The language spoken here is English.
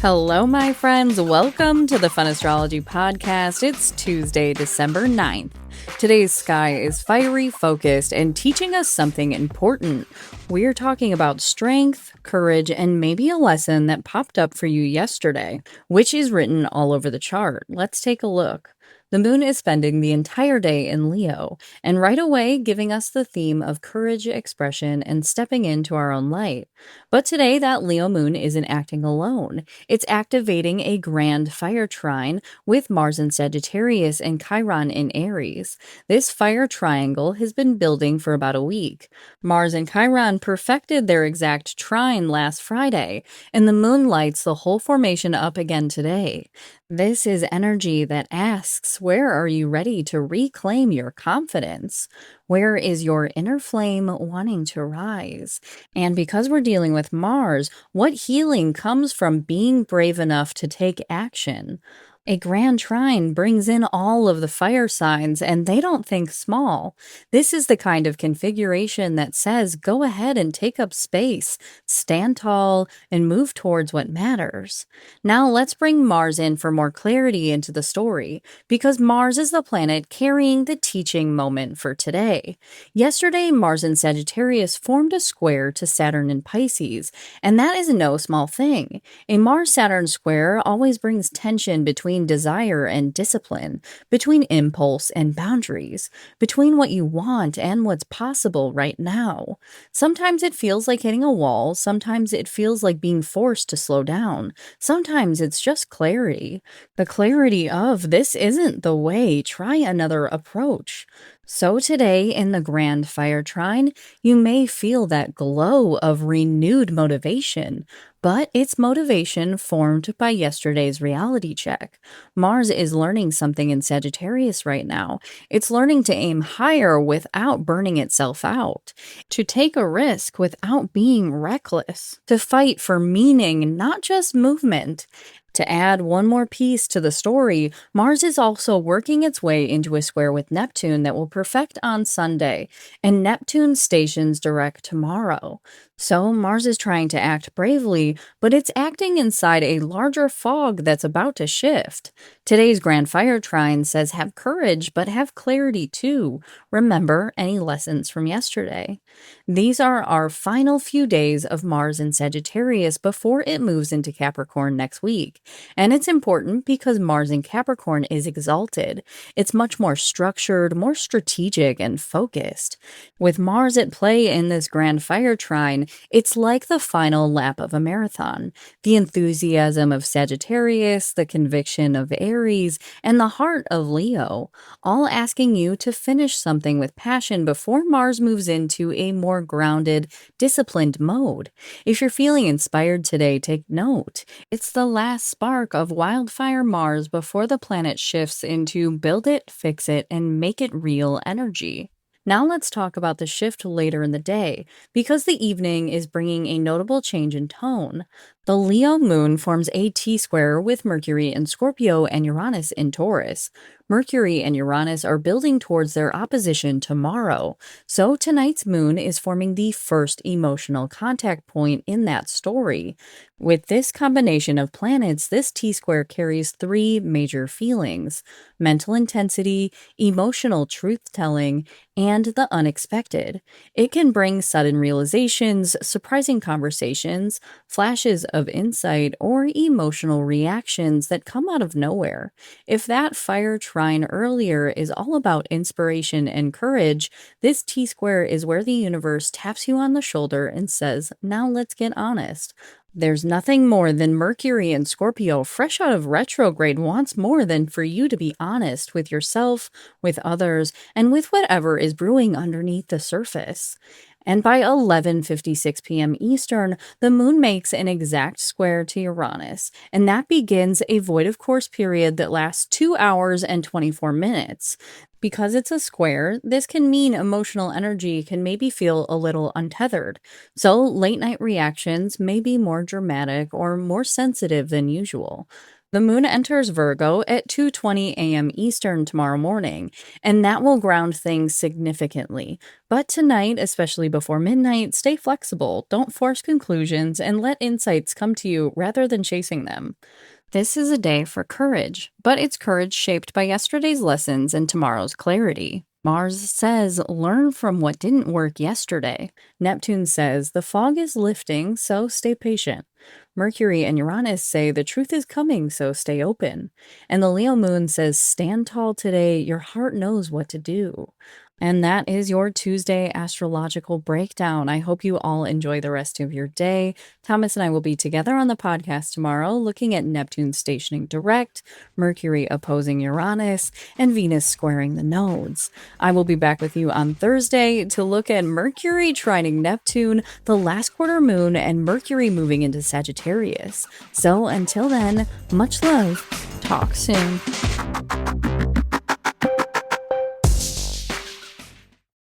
Hello, my friends. Welcome to the Fun Astrology Podcast. It's Tuesday, December 9th. Today's sky is fiery, focused, and teaching us something important. We're talking about strength, courage, and maybe a lesson that popped up for you yesterday, which is written all over the chart. Let's take a look. The moon is spending the entire day in Leo, and right away giving us the theme of courage, expression, and stepping into our own light. But today, that Leo moon isn't acting alone. It's activating a grand fire trine with Mars in Sagittarius and Chiron in Aries. This fire triangle has been building for about a week. Mars and Chiron perfected their exact trine last Friday, and the moon lights the whole formation up again today. This is energy that asks, where are you ready to reclaim your confidence? Where is your inner flame wanting to rise? And because we're dealing with Mars, what healing comes from being brave enough to take action? A grand trine brings in all of the fire signs, and they don't think small. This is the kind of configuration that says, go ahead and take up space, stand tall, and move towards what matters. Now let's bring Mars in for more clarity into the story, because Mars is the planet carrying the teaching moment for today. Yesterday, Mars in Sagittarius formed a square to Saturn in Pisces, and that is no small thing. A Mars-Saturn square always brings tension between desire and discipline, between impulse and boundaries, between what you want and what's possible right now. Sometimes it feels like hitting a wall, sometimes it feels like being forced to slow down, sometimes it's just clarity. The clarity of, this isn't the way, try another approach. So today, in the Grand Fire Trine, you may feel that glow of renewed motivation, but it's motivation formed by yesterday's reality check. Mars is learning something in Sagittarius right now. It's learning to aim higher without burning itself out, to take a risk without being reckless, to fight for meaning, not just movement. To add one more piece to the story, Mars is also working its way into a square with Neptune that will perfect on Sunday, and Neptune stations direct tomorrow. So Mars is trying to act bravely, but it's acting inside a larger fog that's about to shift. Today's Grand Fire Trine says have courage, but have clarity too. Remember any lessons from yesterday. These are our final few days of Mars in Sagittarius before it moves into Capricorn next week. And it's important because Mars in Capricorn is exalted. It's much more structured, more strategic, and focused. With Mars at play in this Grand Fire Trine, it's like the final lap of a marathon. The enthusiasm of Sagittarius, the conviction of Aries, and the heart of Leo, all asking you to finish something with passion before Mars moves into a more grounded, disciplined mode. If you're feeling inspired today, take note. It's the last spark of wildfire Mars before the planet shifts into build it, fix it, and make it real energy. Now let's talk about the shift later in the day, because the evening is bringing a notable change in tone. The Leo moon forms a T-square with Mercury in Scorpio and Uranus in Taurus. Mercury and Uranus are building towards their opposition tomorrow, so tonight's moon is forming the first emotional contact point in that story. With this combination of planets, this T-square carries three major feelings: mental intensity, emotional truth-telling, and the unexpected. It can bring sudden realizations, surprising conversations, flashes of insight, or emotional reactions that come out of nowhere. If that fire trine earlier is all about inspiration and courage, this T-square is where the universe taps you on the shoulder and says, now let's get honest. There's nothing more than Mercury and Scorpio fresh out of retrograde wants more than for you to be honest with yourself, with others, and with whatever is brewing underneath the surface. And by 11:56 p.m. Eastern, the moon makes an exact square to Uranus, and that begins a void of course period that lasts 2 hours and 24 minutes. Because it's a square, this can mean emotional energy can maybe feel a little untethered, so late night reactions may be more dramatic or more sensitive than usual. The moon enters Virgo at 2:20 a.m. Eastern tomorrow morning, and that will ground things significantly. But tonight, especially before midnight, stay flexible, don't force conclusions, and let insights come to you rather than chasing them. This is a day for courage, but it's courage shaped by yesterday's lessons and tomorrow's clarity. Mars says, learn from what didn't work yesterday. Neptune says, the fog is lifting, so stay patient. Mercury and Uranus say, the truth is coming, so stay open. And the Leo moon says, stand tall today, your heart knows what to do. And that is your Tuesday astrological breakdown. I hope you all enjoy the rest of your day. Thomas and I will be together on the podcast tomorrow looking at Neptune stationing direct, Mercury opposing Uranus, and Venus squaring the nodes. I will be back with you on Thursday to look at Mercury trining Neptune, the last quarter moon, and Mercury moving into Sagittarius. So until then, much love. Talk soon.